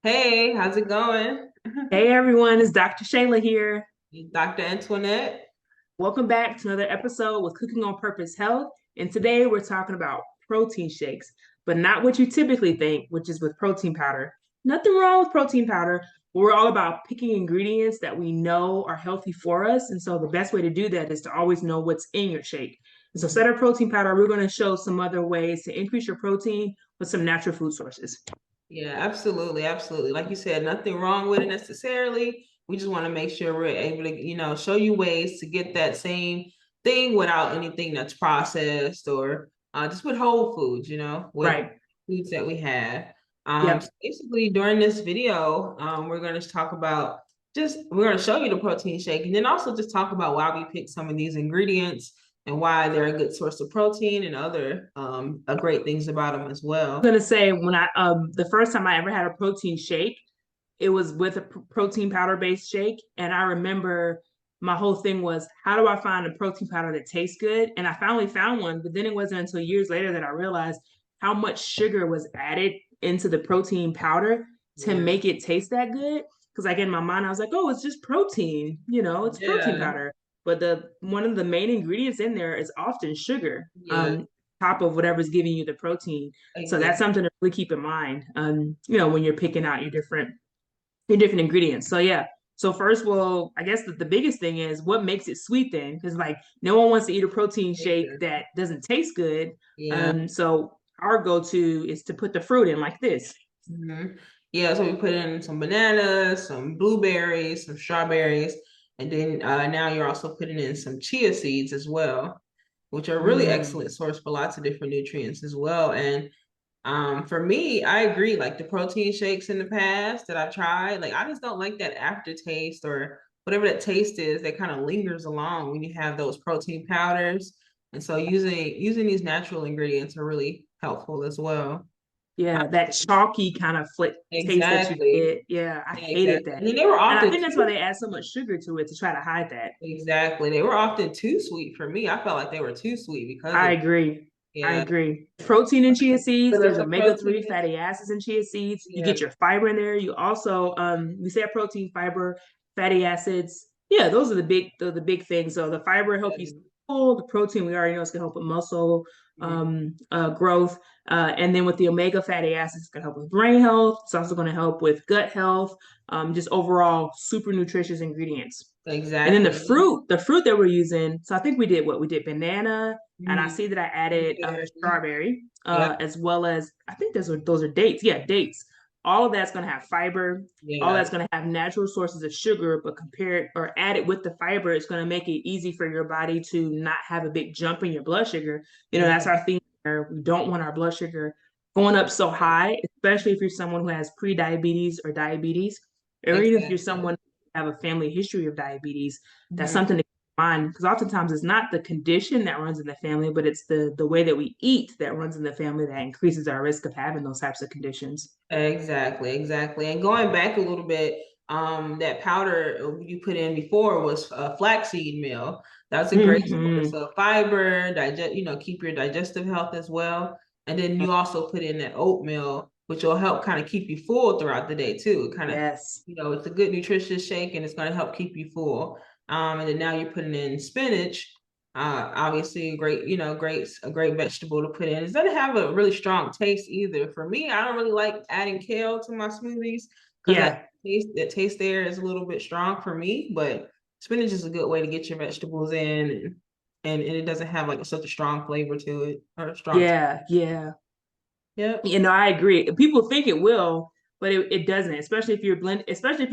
Hey, how's it going? Hey everyone, it's Dr. Shayla here. Dr. Antoinette. Welcome back to another episode with Cooking on Purpose Health. And today we're talking about protein shakes, but not what you typically think, which is with protein powder. Nothing wrong with protein powder, but we're all about picking ingredients that we know are healthy for us. And so the best way to do that is to always know what's in your shake. And so, Mhm. instead of protein powder, we're going to show some other ways to increase your protein with some natural food sources. Yeah, absolutely, absolutely. Like you said, nothing wrong with it necessarily. We just want to make sure we're able to, show you ways to get that same thing without anything that's processed or just with whole foods, with Right. foods that we have. So Yep. basically, during this video, we're going to talk about we're going to show you the protein shake and then also just talk about why we pick some of these ingredients and why they're a good source of protein and other great things about them as well. Gonna say when I the first time I ever had a protein shake, it was with a protein powder based shake, and I remember my whole thing was how do I find a protein powder that tastes good? And I finally found one, but then it wasn't until years later that I realized how much sugar was added into the protein powder to Yeah. make it taste that good. Because like in my mind, I was like, oh, it's just protein, it's protein Yeah. powder. But the one of the main ingredients in there is often sugar. Yeah. Top of whatever's giving you the protein. So that's Exactly. something to really keep in mind. When you're picking out your different ingredients. So yeah. So first, well, I guess the biggest thing is what makes it sweet then, because like no one wants to eat a protein shake that doesn't taste good. Yeah. So our go-to is to put the fruit in like this. Mhm. Yeah, so we put in some bananas, some blueberries, some strawberries, and then now you're also putting in some chia seeds as well, which are really Mm, excellent source for lots of different nutrients as well. And for me, I agree. Like the protein shakes in the past that I've tried, like I just don't like that aftertaste or whatever that taste is that kind of lingers along when you have those protein powders. And so using these natural ingredients are really helpful as well. yeah, that chalky kind of taste that you Exactly. get. Yeah, I Yeah, hated exactly. that. And then they were And I often think that's why too they add so much sugar to it to try to hide that. exactly. They were often too sweet for me. I felt like they were too sweet because I of agree. I yeah. agree. Protein in chia So seeds, there's there's some omega-3 protein. fatty acids in chia seeds. You Yeah. get your fiber in there. You also we say protein, fiber, fatty acids. Yeah, those are the big things. So the fiber help you Yeah. full. The protein we already know is gonna help with muscle Mhm. growth. And then with the omega fatty acids, it's gonna help with brain health. It's also gonna help with gut health. Just overall super nutritious ingredients. And then Exactly. the fruit that we're using. So I think we did what we did banana, and I Mhm. see that I added Blueberry. strawberry, Yep. as well as I think those are dates. Yeah, dates. All of that's going to have fiber. All Yeah. that's going to have natural sources of sugar, but compared or added with the fiber, it's going to make it easy for your body to not have a big jump in your blood sugar. That's Exactly. our thing. We don't want our blood sugar going up so high, especially if you're someone who has pre-diabetes or diabetes, or even if you're Exactly. someone who have a family history of diabetes. That's Mhm. something to keep in mind because oftentimes it's not the condition that runs in the family, but it's the way that we eat that runs in the family that increases our risk of having those types of conditions. Exactly, exactly. And going back a little bit, that powder you put in before was flaxseed meal. That's a great source Mm-hmm. of fiber, keep your digestive health as well. And then you also put in that oatmeal, which will help kind of keep you full throughout the day too. It kind of, Yes. it's a good nutritious shake and it's going to help keep you full. And then now you're putting in spinach, obviously a great vegetable to put in. It doesn't have a really strong taste either. For me, I don't really like adding kale to my smoothies because Yeah. that taste there is a little bit strong for me, but spinach is a good way to get your vegetables in and it doesn't have like such a strong flavor to it or a strong taste. Yeah. Yeah. Yep. I agree. People think it will, but it doesn't, especially if you're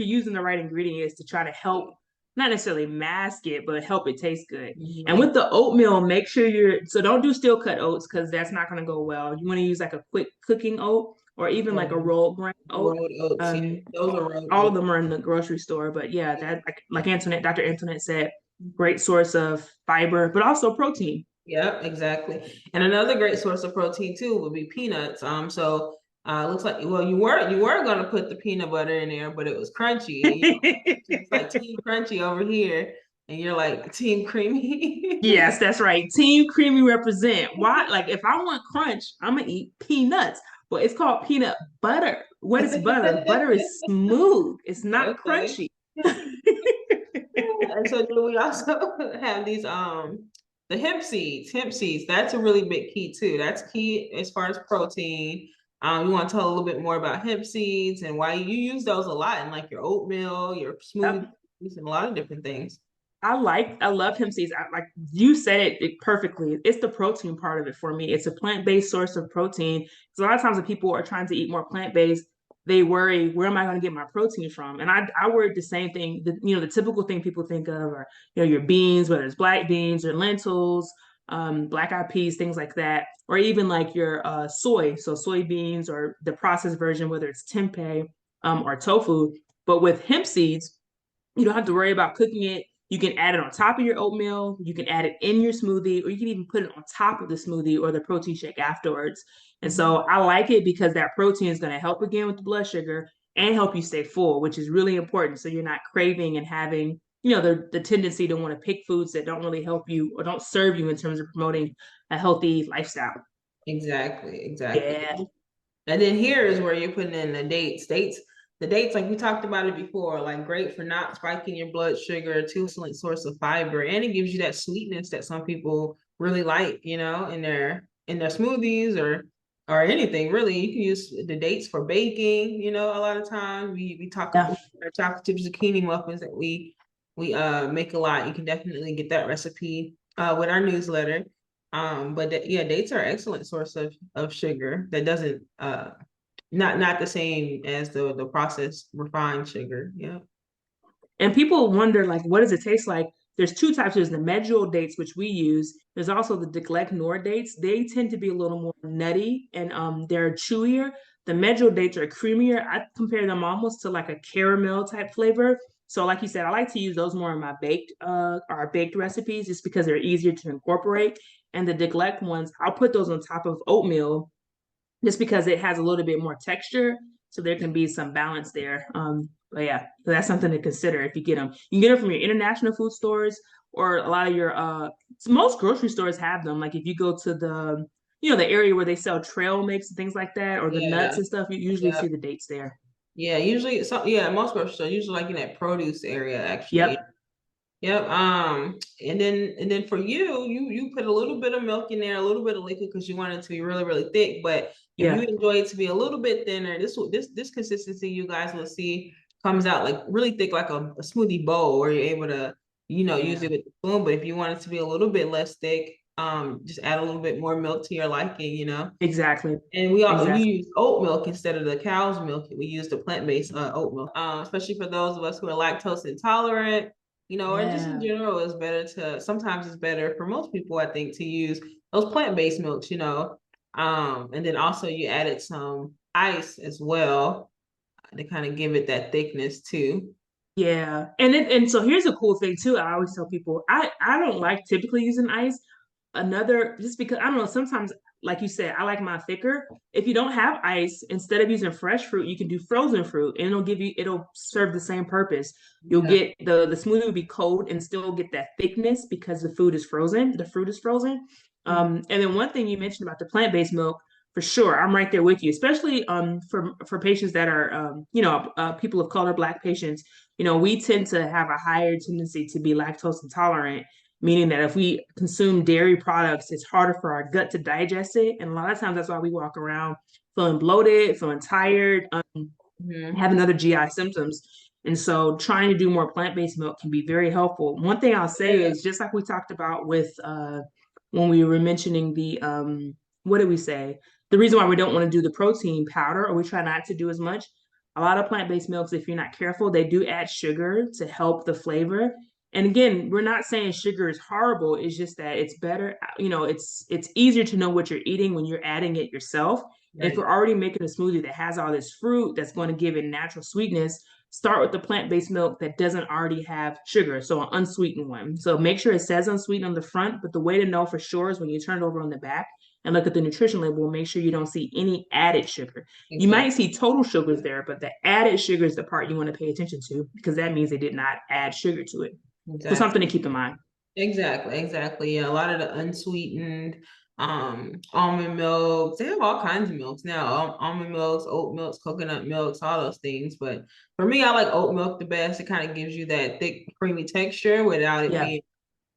using the right ingredients to try to help, not necessarily mask it, but help it taste good. And Mhm. with the oatmeal, make sure so don't do steel cut oats because that's not going to go well. You want to use like a quick cooking oat or even like a Yeah. rolled grain oat. Rolled oats. Yeah. Um, Those are rolled all of oats. them are in the grocery store, but yeah, that like Dr. Antoinette said, great source of fiber, but also protein. Yep, exactly. And another great source of protein too would be peanuts. So looks like you weren't gonna put the peanut butter in there, but it was crunchy. And, it's like team crunchy over here, and you're like team creamy. Yes, that's right. Team Creamy represent. Why? Like, if I want crunch, I'm gonna eat peanuts. Well, it's called peanut butter. What is butter? Butter is smooth. It's not Okay. crunchy. And so then we also have these the hemp seeds. Hemp seeds, that's a really big key too. That's key as far as protein. You want to tell a little bit more about hemp seeds and why you use those a lot in like your oatmeal, your smoothies, Yep. and a lot of different things. I love hemp seeds. Like you said it perfectly. It's the protein part of it for me. It's a plant-based source of protein. Because a lot of times when people are trying to eat more plant-based, they worry, where am I going to get my protein from? And I worried the same thing. The typical thing people think of are, your beans, whether it's black beans or lentils, black eyed peas, things like that, or even like your soy, so soybeans or the processed version, whether it's tempeh or tofu. But with hemp seeds, you don't have to worry about cooking it. You can add it on top of your oatmeal. You can add it in your smoothie, or you can even put it on top of the smoothie or the protein shake afterwards. And Mhm. so I like it because that protein is going to help again with the blood sugar and help you stay full, which is really important. So you're not craving and having, the tendency to want to pick foods that don't really help you or don't serve you in terms of promoting a healthy lifestyle. Exactly, exactly. Yeah. And then here is where you're putting in the dates. The dates, like we talked about it before, like great for not spiking your blood sugar, too excellent source of fiber, and it gives you that sweetness that some people really like, in their smoothies or anything really. You can use the dates for baking. A lot of times we talk Yeah. about our chocolate chip zucchini muffins that we make a lot. You can definitely get that recipe with our newsletter. Yeah, dates are an excellent source of sugar that doesn't not the same as the processed refined sugar. Yeah. And people wonder, like, what does it taste like? There's two types. There's the medjool dates, which we use. There's also the Deglect Nor dates. They tend to be a little more nutty and they're chewier. The medjool dates are creamier. I compare them almost to like a caramel type flavor. So, like you said, I like to use those more in my baked recipes just because they're easier to incorporate. And the Deglect ones, I'll put those on top of oatmeal just because it has a little bit more texture. So there can be some balance there. But yeah, so that's something to consider if you get them. You can get them from your international food stores or a lot of your most grocery stores have them. Like if you go to the area where they sell trail mix and things like that, or the nuts Yeah. and stuff, you usually Yeah. see the dates there. Yeah. Usually yeah, most grocery stores, usually like in that produce area actually. Yep. Yep. And then for you put a little bit of milk in there, a little bit of liquid because you want it to be really, really thick. But if you Yeah. enjoy it to be a little bit thinner, this consistency you guys will see comes out like really thick, like a smoothie bowl, where you're able to, use Yeah. it with the spoon. But if you want it to be a little bit less thick, just add a little bit more milk to your liking. Exactly. And we Exactly. use oat milk instead of the cow's milk. We use the plant-based oat milk, especially for those of us who are lactose intolerant, or just in Yeah. general, sometimes it's better for most people, I think, to use those plant-based milks, and then also you added some ice as well to kind of give it that thickness too. Yeah. And so here's a cool thing too. I always tell people I don't like typically using ice. Another just because I don't know, sometimes like you said, I like my thicker. If you don't have ice, instead of using fresh fruit, you can do frozen fruit and it'll serve the same purpose. You'll Yeah. get the smoothie will be cold and still get that thickness because the fruit is frozen. And then one thing you mentioned about the plant-based milk, for sure, I'm right there with you, especially for patients that are people of color, black patients. We tend to have a higher tendency to be lactose intolerant, meaning that if we consume dairy products, it's harder for our gut to digest it. And a lot of times that's why we walk around feeling bloated, feeling tired, Mhm. having other GI symptoms. And so trying to do more plant-based milk can be very helpful. One thing I'll say Yeah. is just like we talked about with when we were mentioning the what did we say? The reason why we don't want to do the protein powder or we try not to do as much. A lot of plant-based milks, if you're not careful, they do add sugar to help the flavor. And again, we're not saying sugar is horrible. It's just that it's better, it's easier to know what you're eating when you're adding it yourself. And if Right. we're already making a smoothie that has all this fruit that's going to give it natural sweetness, start with the plant-based milk that doesn't already have sugar, so an unsweetened one. So make sure it says unsweetened on the front, but the way to know for sure is when you turn it over on the back and look at the nutrition label, make sure you don't see any added sugar. You might Exactly. see total sugars there, but the added sugar is the part you want to pay attention to because that means they did not add sugar to it. So Exactly. something to keep in mind. Exactly. Yeah. A lot of the unsweetened. almond milks. They have all kinds of milks now. Almond milks, oat milks, coconut milks, all those things. But for me, I like oat milk the best. It kind of gives you that thick, creamy texture without it Yeah. being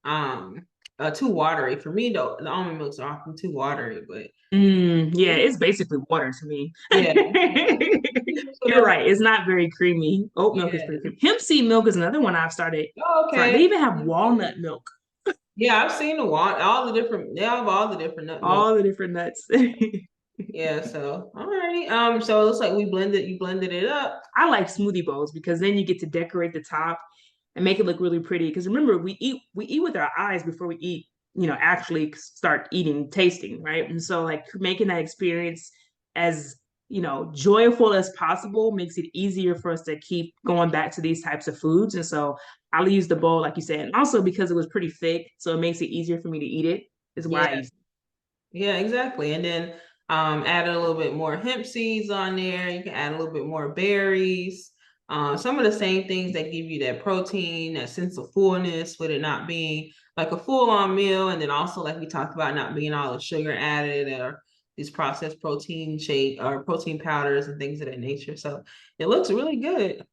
um too watery. For me, though, the almond milks are often too watery, but Yeah, it's basically water to me. yeah, yeah. So You're that's right. It's not very creamy. Oat milk is pretty yeah. creamy. Hemp seed milk is another one I've started Oh, trying. They okay. even have walnut milk, Yeah, I've seen the one, all the different. They have all the different nut milk. all the different nuts. Yeah. So, alrighty. So it looks like we blended. You blended it up. I like smoothie bowls because then you get to decorate the top and make it look really pretty. Because remember, we eat with our eyes before we eat, actually start eating, tasting, right? And so like making that experience as joyful as possible makes it easier for us to keep going back to these types of foods. And so I'll use the bowl, like you said, and also because it was pretty thick, so it makes it easier for me to eat it. Is why I Yeah. use. Yeah, exactly. And then add a little bit more hemp seeds on there. You can add a little bit more berries. Some of the same things that give you that protein, that sense of fullness, with it not being like a full-on meal, and then also like we talked about, not being all the sugar added or these processed protein shake or protein powders and things of that nature. So it looks really good.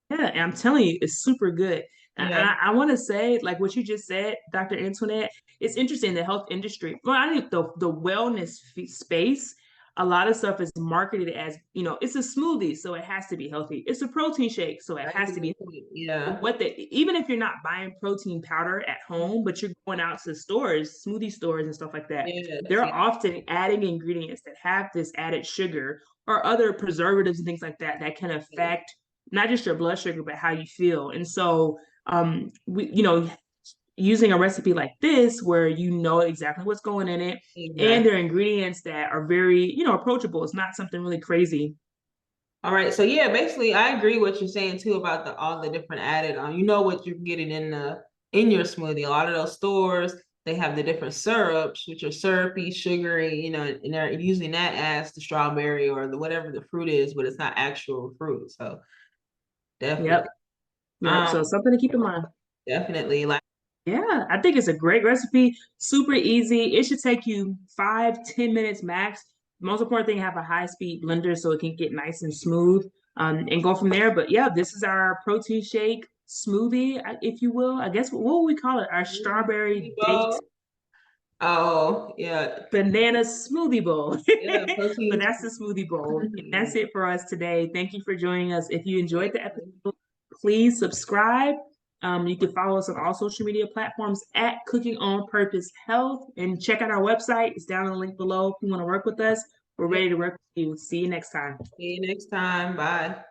Yeah, and I'm telling you, it's super good. And Yeah, I want to say, like what you just said, Dr. Antoinette, it's interesting the health industry. Well, I think the wellness space, a lot of stuff is marketed as, it's a smoothie, so it has to be healthy. It's a protein shake, so it that's has a to good be. point. Yeah. What they even if you're not buying protein powder at home, but you're going out to stores, smoothie stores and stuff like that, Yes, they're yes, often adding ingredients that have this added sugar or other preservatives and things like that that can yes. affect not just your blood sugar but how you feel. And so we using a recipe like this where you know exactly what's going in it and Exactly. there are ingredients that are very approachable. It's not something really crazy. All right. So yeah, basically I agree what you're saying too about the all the different added you know what you're getting in your smoothie. A lot of those stores, they have the different syrups, which are syrupy, sugary, and they're using that as the strawberry or the whatever the fruit is, but it's not actual fruit. So Yep. definitely. Yep, Um, so something to keep in mind. definitely like Yeah, I think it's a great recipe. Super easy. It should take you 5, 10 minutes max. Most important thing, have a high speed blender so it can get nice and smooth, and go from there. But yeah, this is our protein shake smoothie, if you will. I guess what would we call it? Our strawberry smoothie date bowl. Oh, yeah. banana smoothie bowl. Yeah, But protein. that's the smoothie bowl. And Mhm. that's it for us today. Thank you for joining us. If you enjoyed the Exactly. episode, please subscribe. You can follow us on all social media platforms at Cooking on Purpose Health and check out our website. It's down in the link below if you want to work with us. We're Yep. ready to work with you. See you next time. See you next time. Bye.